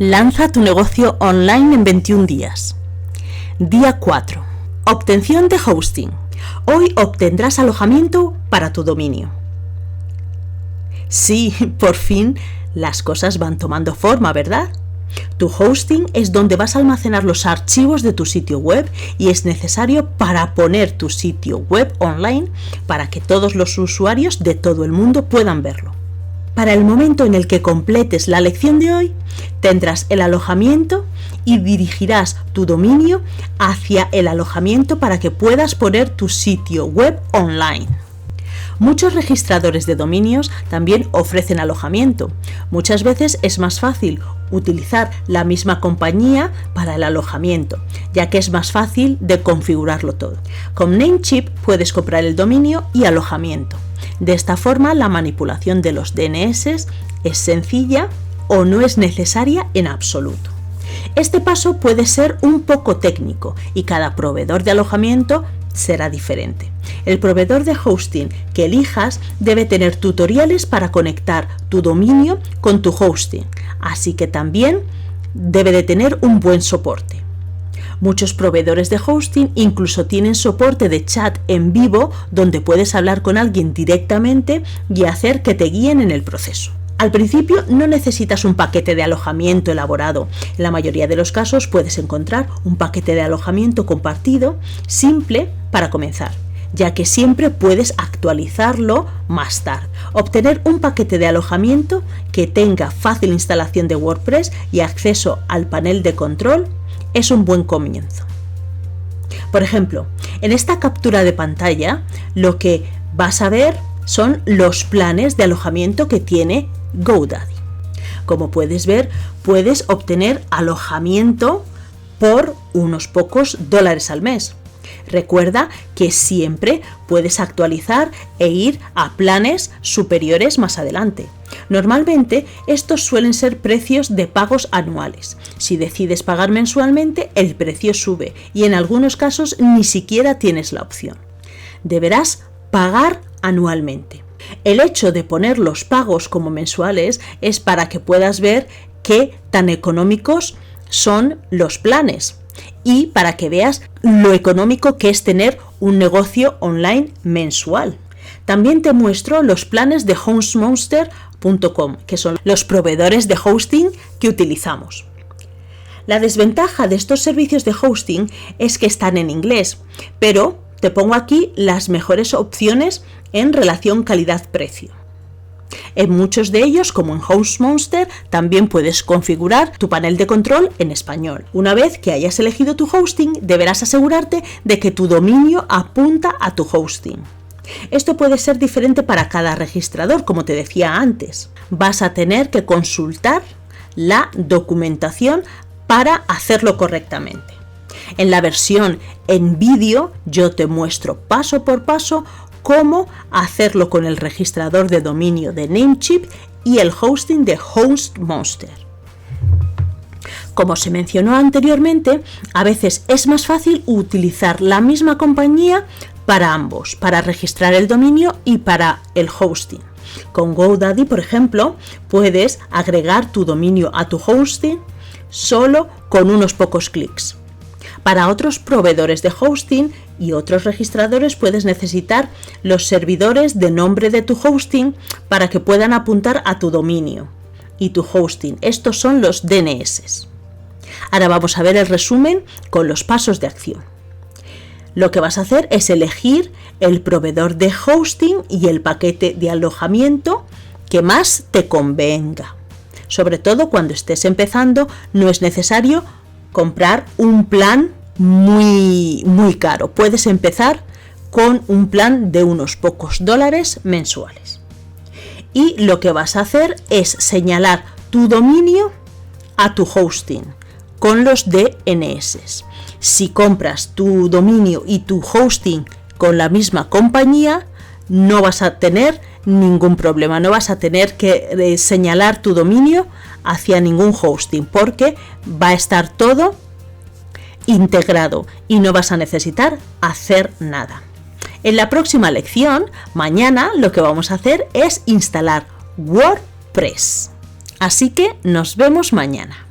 Lanza tu negocio online en 21 días. Día 4. Obtención de hosting. Hoy obtendrás alojamiento para tu dominio. Sí, por fin las cosas van tomando forma, ¿verdad? Tu hosting es donde vas a almacenar los archivos de tu sitio web y es necesario para poner tu sitio web online para que todos los usuarios de todo el mundo puedan verlo. Para el momento en el que completes la lección de hoy, tendrás el alojamiento y dirigirás tu dominio hacia el alojamiento para que puedas poner tu sitio web online. Muchos registradores de dominios también ofrecen alojamiento. Muchas veces es más fácil utilizar la misma compañía para el alojamiento, ya que es más fácil de configurarlo todo. Con Namecheap puedes comprar el dominio y alojamiento. De esta forma, la manipulación de los DNS es sencilla o no es necesaria en absoluto. Este paso puede ser un poco técnico y cada proveedor de alojamiento será diferente. El proveedor de hosting que elijas debe tener tutoriales para conectar tu dominio con tu hosting, así que también debe de tener un buen soporte. Muchos proveedores de hosting incluso tienen soporte de chat en vivo donde puedes hablar con alguien directamente y hacer que te guíen en el proceso. Al principio no necesitas un paquete de alojamiento elaborado. En la mayoría de los casos puedes encontrar un paquete de alojamiento compartido simple para comenzar, ya que siempre puedes actualizarlo más tarde. Obtener un paquete de alojamiento que tenga fácil instalación de WordPress y acceso al panel de control es un buen comienzo. Por ejemplo, en esta captura de pantalla lo que vas a ver son los planes de alojamiento que tiene GoDaddy. Como puedes ver, puedes obtener alojamiento por unos pocos dólares al mes. Recuerda que siempre puedes actualizar e ir a planes superiores más adelante. Normalmente estos suelen ser precios de pagos anuales. Si decides pagar mensualmente, el precio sube y en algunos casos ni siquiera tienes la opción. Deberás pagar anualmente. El hecho de poner los pagos como mensuales es para que puedas ver qué tan económicos son los planes y para que veas lo económico que es tener un negocio online mensual. También te muestro los planes de hostmonster.com, que son los proveedores de hosting que utilizamos. La desventaja de estos servicios de hosting es que están en inglés, pero te pongo aquí las mejores opciones en relación calidad-precio. En muchos de ellos, como en HostMonster, también puedes configurar tu panel de control en español. Una vez que hayas elegido tu hosting, deberás asegurarte de que tu dominio apunta a tu hosting. Esto puede ser diferente para cada registrador, como te decía antes. Vas a tener que consultar la documentación para hacerlo correctamente. En la versión en vídeo yo te muestro paso por paso cómo hacerlo con el registrador de dominio de Namecheap y el hosting de HostMonster. Como se mencionó anteriormente, a veces es más fácil utilizar la misma compañía para ambos, para registrar el dominio y para el hosting. Con GoDaddy, por ejemplo, puedes agregar tu dominio a tu hosting solo con unos pocos clics. Para otros proveedores de hosting y otros registradores puedes necesitar los servidores de nombre de tu hosting para que puedan apuntar a tu dominio y tu hosting. Estos son los DNS. Ahora vamos a ver el resumen con los pasos de acción. Lo que vas a hacer es elegir el proveedor de hosting y el paquete de alojamiento que más te convenga. Sobre todo cuando estés empezando, no es necesario comprar un plan muy caro. Puedes empezar con un plan de unos pocos dólares mensuales. Y lo que vas a hacer es señalar tu dominio a tu hosting con los DNS. Si compras tu dominio y tu hosting con la misma compañía, no vas a tener ningún problema, no vas a tener que señalar tu dominio hacia ningún hosting porque va a estar todo integrado y no vas a necesitar hacer nada. En la próxima lección, mañana, lo que vamos a hacer es instalar WordPress. Así que nos vemos mañana.